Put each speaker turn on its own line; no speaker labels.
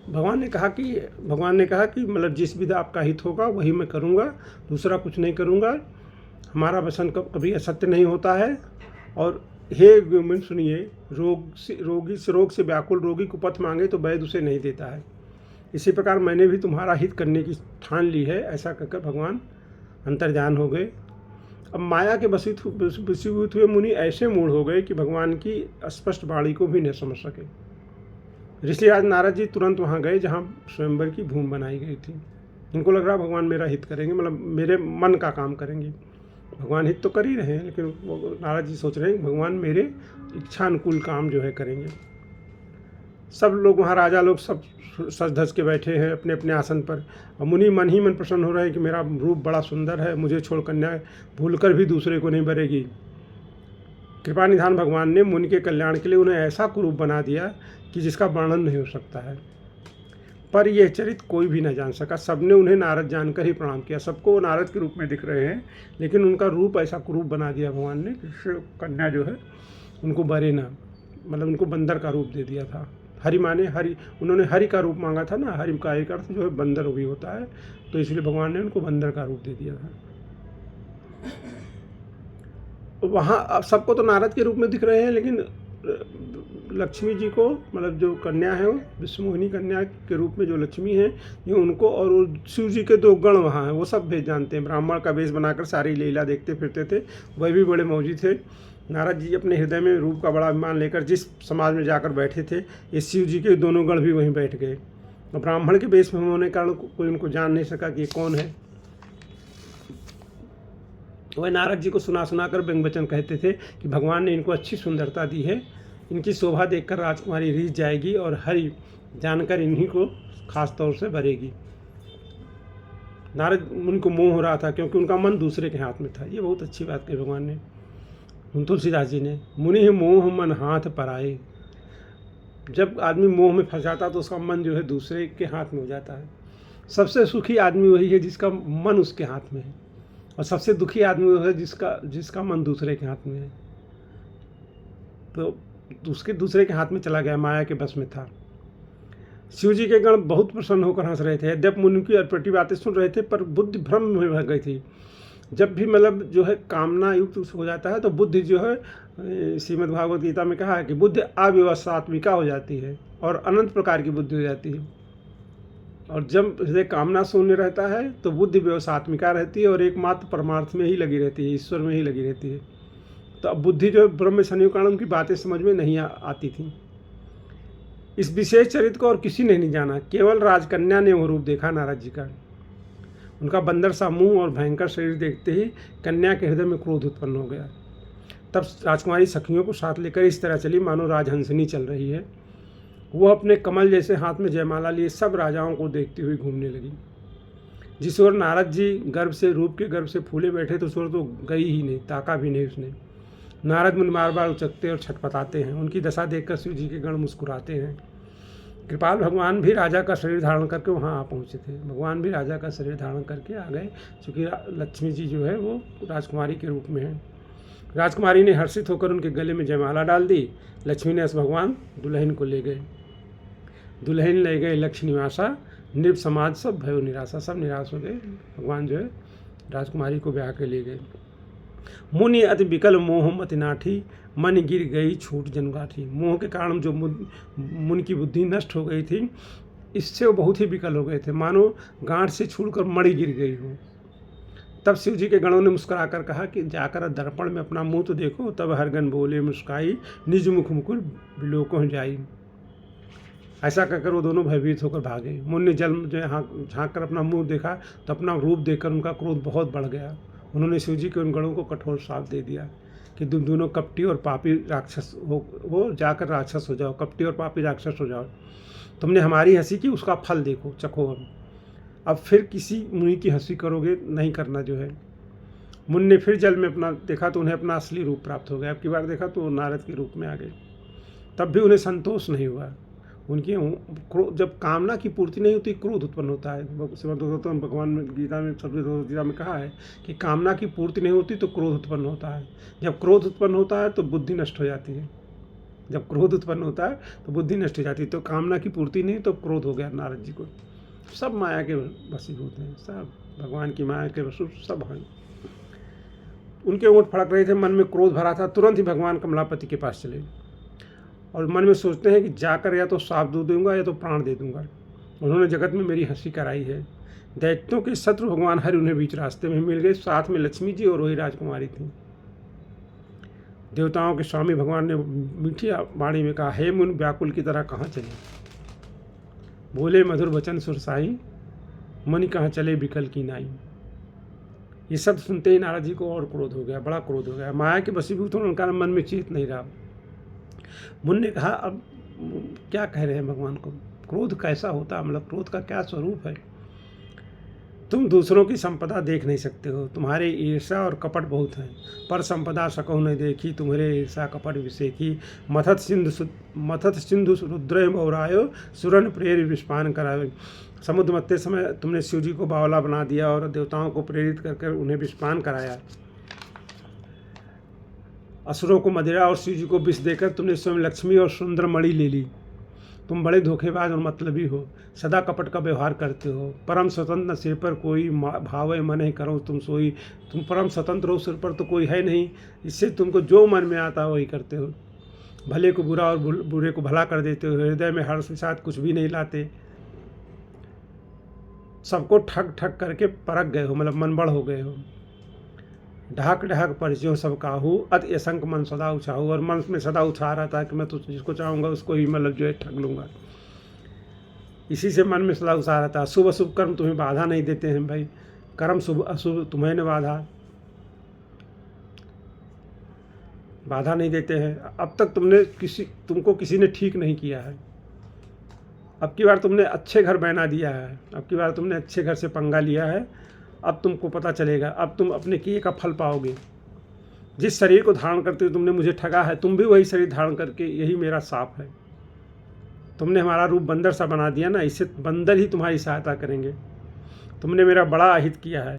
भगवान ने कहा कि मतलब जिस विधा आपका हित होगा वही मैं करूँगा, दूसरा कुछ नहीं करूँगा। हमारा वचन कभी असत्य नहीं होता है। और हे गोविंद सुनिए, रोग से व्याकुल रोगी को पथ मांगे तो वैद्य उसे नहीं देता है। इसी प्रकार मैंने भी तुम्हारा हित करने की ठान ली है। ऐसा कहकर भगवान अंतर्ध्यान हो गए। अब माया के वशीभूत हुए मुनि ऐसे मूढ़ हो गए कि भगवान की स्पष्ट वाणी को भी न समझ सके। ऋषिराज नारद जी तुरंत वहाँ गए जहाँ स्वयंवर की भूमि बनाई गई थी। उनको लग रहा भगवान मेरा हित करेंगे, मतलब मेरे मन का काम करेंगे। भगवान हित तो कर ही रहे हैं, लेकिन वो नारद जी सोच रहे हैं भगवान मेरे इच्छा अनुकूल काम जो है करेंगे। सब लोग वहाँ, राजा लोग सब सज धज के बैठे हैं अपने अपने आसन पर। और मुनि मन ही मन प्रसन्न हो रहे हैं कि मेरा रूप बड़ा सुंदर है, मुझे छोड़ कन्या भूलकर भी दूसरे को नहीं बरेगी। कृपा निधान भगवान ने मुनि के कल्याण के लिए उन्हें ऐसा कुरूप बना दिया कि जिसका वर्णन नहीं हो सकता है। पर यह चरित्र कोई भी न जान सका। सबने उन्हें नारद जानकर ही प्रणाम किया। सबको वो नारद के रूप में दिख रहे हैं, लेकिन उनका रूप ऐसा कुरूप बना दिया भगवान ने कि कन्या जो है उनको बरे ना, मतलब उनको बंदर का रूप दे दिया था। हरि माने हरि, उन्होंने हरि का रूप मांगा था ना, हरि का एक अर्थ जो है बंदर भी होता है, तो इसलिए भगवान ने उनको बंदर का रूप दे दिया था। वहाँ सबको तो नारद के रूप में दिख रहे हैं, लेकिन लक्ष्मी जी को, मतलब जो कन्या है वो विश्वमोहिनी कन्या के रूप में जो लक्ष्मी है, ये उनको, और वो शिव जी के 2 गण वहाँ हैं, वो सब भेज जानते हैं। ब्राह्मण का वेश बनाकर सारी लीला देखते फिरते थे, वह भी बड़े मौजी थे। नारद जी अपने हृदय में रूप का बड़ा अभिमान लेकर जिस समाज में जाकर बैठे थे, ये शिव जी के 2 गण भी वहीं बैठ गए। और ब्राह्मण के वेश में होने के कारण कोई उनको जान नहीं सका कि ये कौन है। वह नारद जी को सुना कर व्यंग वचन कहते थे कि भगवान ने इनको अच्छी सुंदरता दी है, इनकी शोभा देखकर राजकुमारी रीझ जाएगी और हरि जानकर इन्हीं को खास तौर से भरेगी। नारद मुनि को मोह हो रहा था क्योंकि उनका मन दूसरे के हाथ में था। ये बहुत अच्छी बात कही भगवान ने, तुलसीदास जी ने, मुनि ही मोह मन हाथ पर आए। जब आदमी मोह में फंस जाता तो उसका मन जो है दूसरे के हाथ में हो जाता है। सबसे सुखी आदमी वही है जिसका मन उसके हाथ में है, और सबसे दुखी आदमी वो है जिसका मन दूसरे के हाथ में है। तो उसके दूसरे के हाथ में चला गया, माया के बस में था। शिव जी के गण बहुत प्रसन्न होकर हंस रहे थे। यद्यप मुनि की अटपटी बातें सुन रहे थे, पर बुद्धि भ्रम में भर गई थी। जब भी मतलब जो है कामना युक्त हो जाता है तो बुद्धि जो है, श्रीमद् भागवत गीता में कहा है कि बुद्धि अव्यवस्थात्मिका हो जाती है और अनंत प्रकार की बुद्धि हो जाती है। और जब हृदय कामना शून्य रहता है तो बुद्धि व्यवसात्मिका रहती है और एकमात्र परमार्थ में ही लगी रहती है, ईश्वर में ही लगी रहती है। तो अब बुद्धि जो ब्रह्म संयोग कारण उनकी बातें समझ में नहीं आती थी। इस विशेष चरित्र को और किसी ने नहीं जाना, केवल राजकन्या ने वो रूप देखा नारद जी का। उनका बंदर सा मुंह और भयंकर शरीर देखते ही कन्या के हृदय में क्रोध उत्पन्न हो गया। तब राजकुमारी सखियों को साथ लेकर इस तरह चली मानो राजहंसिनी चल रही है। वह अपने कमल जैसे हाथ में जयमाला लिए सब राजाओं को देखती हुई घूमने लगी। जिस ओर नारद जी रूप के गर्भ से फूले बैठे तो उस ओर तो गई ही नहीं, ताका भी नहीं उसने। नारद मुनि बार बार उचकते और छटपटाते हैं। उनकी दशा देखकर शिव जी के गण मुस्कुराते हैं। कृपाल भगवान भी राजा का शरीर धारण करके वहाँ आ पहुँचे थे। भगवान भी राजा का शरीर धारण करके आ गए, क्योंकि लक्ष्मी जी जो है वो राजकुमारी के रूप में है। राजकुमारी ने हर्षित होकर उनके गले में जयमाला डाल दी। लक्ष्मी ने भगवान दुल्हन को ले गए। दुल्हन ले गए लक्ष्मी निवासा, नृप समाज सब भयो निराशा, सब निराश हो गए। भगवान जो है राजकुमारी को ब्याह के ले गए। मुनि अति विकल मोह मति नाठी, मन गिर गई छूट जनगाठी। मोह के कारण जो मुनि की बुद्धि नष्ट हो गई थी, इससे वो बहुत ही विकल हो गए थे, मानो गांठ से छूटकर मणि गिर गई हो। तब शिव जी के गणों ने मुस्कुराकर कहा कि जाकर दर्पण में अपना मुंह तो देखो। तब हरगन बोले मुस्काई, निज मुख मुकुर बिलोकों जाई। ऐसा कहकर वो दोनों भयभीत होकर भागे। मुनि ने जल जो झाँक कर अपना मुंह देखा तो अपना रूप देखकर उनका क्रोध बहुत बढ़ गया। उन्होंने शिव जी के उन गणों को कठोर श्राप दे दिया कि तुम दोनों कपटी और पापी राक्षस हो जाकर राक्षस हो जाओ, कपटी और पापी राक्षस हो जाओ। तुमने हमारी हंसी की, उसका फल देखो, चखो। अब फिर किसी मुनि की हंसी करोगे नहीं करना जो है। मुनि ने फिर जल में अपना देखा तो उन्हें अपना असली रूप प्राप्त हो गया। अब की बार देखा तो नारद के रूप में आ गए। तब भी उन्हें संतोष नहीं हुआ। उनकी जब कामना की पूर्ति नहीं होती, क्रोध उत्पन्न होता है। भगवान में गीता में कहा है कि कामना की पूर्ति नहीं होती तो क्रोध उत्पन्न होता है। जब क्रोध उत्पन्न होता है तो बुद्धि नष्ट हो जाती है। जब क्रोध उत्पन्न होता है तो बुद्धि नष्ट हो जाती है। तो कामना की पूर्ति नहीं तो क्रोध हो गया नारद जी को। सब माया के वशीभूत हैं, सब भगवान की माया के वशु सब हैं। उनके ओंठ फड़क रहे थे, मन में क्रोध भरा था, तुरंत ही भगवान कमलापति के पास चले और मन में सोचते हैं कि जाकर या तो साफ दूध दूंगा या तो प्राण दे दूंगा। उन्होंने जगत में मेरी हंसी कराई है। दैत्यों के शत्रु भगवान हरि उन्हें बीच रास्ते में मिल गए, साथ में लक्ष्मी जी और वही राजकुमारी थी। देवताओं के स्वामी भगवान ने मीठी वाणी में कहा, हे मुन व्याकुल की तरह कहाँ चले, बोले मधुर वचन सुरसाई, मनि कहाँ चले विकल की नाई। ये शब्द सुनते ही नारद जी को और क्रोध हो गया, बड़ा क्रोध हो गया। माया के वशीभूत होने उनका मन में चित नहीं रहा। मुनि ने कहा, अब क्या कह रहे हैं भगवान को, क्रोध कैसा होता है, मतलब क्रोध का क्या स्वरूप है। तुम दूसरों की संपदा देख नहीं सकते हो, तुम्हारे ईर्षा और कपट बहुत है। पर संपदा सकहु नहीं देखी, तुम्हारे ईर्षा कपट विषेखी। मथत सिंधु रुद्र मौरायो, सुरन प्रेर विस्पान करायो। समुद्र मत्ते समय तुमने शिव जी को बावला बना दिया और देवताओं को प्रेरित करके उन्हें विस्पान कराया। असुरों को मदिरा और शिव जी को विष देकर तुमने स्वयं लक्ष्मी और सुंदर मणि ले ली। तुम बड़े धोखेबाज और मतलबी हो, सदा कपट का व्यवहार करते हो। परम स्वतंत्र सिर पर कोई भावे मन ही करो तुम सोई। तुम परम स्वतंत्र हो, सिर पर तो कोई है नहीं, इससे तुमको जो मन में आता है वही करते हो। भले को बुरा और बुरे को भला कर देते हो, हृदय में हर्ष के साथ कुछ भी नहीं लाते। सबको ठग ठग करके परख गए हो, मतलब मनबड़ हो गए हो। ढाक ढाक परिचयों सब काहू, अति असंक मन सदा उछाहू। और मन में सदा उछा रहा था कि मैं तो जिसको चाहूँगा उसको ही मतलब जो है ठग लूँगा। इसी से मन में सदा उछा रहा था। शुभ अशुभ कर्म तुम्हें बाधा नहीं देते हैं भाई, कर्म शुभ अशुभ तुम्हें न बाधा नहीं देते हैं। अब तक तुमको किसी ने ठीक नहीं किया है। अब की बार तुमने अच्छे घर बना दिया है, अब की बार तुमने अच्छे घर से पंगा लिया है। अब तुमको पता चलेगा, अब तुम अपने किए का फल पाओगे। जिस शरीर को धारण करते हुए तुमने मुझे ठगा है, तुम भी वही शरीर धारण करके, यही मेरा साप है। तुमने हमारा रूप बंदर सा बना दिया ना, इससे बंदर ही तुम्हारी सहायता करेंगे। तुमने मेरा बड़ा अहित किया है।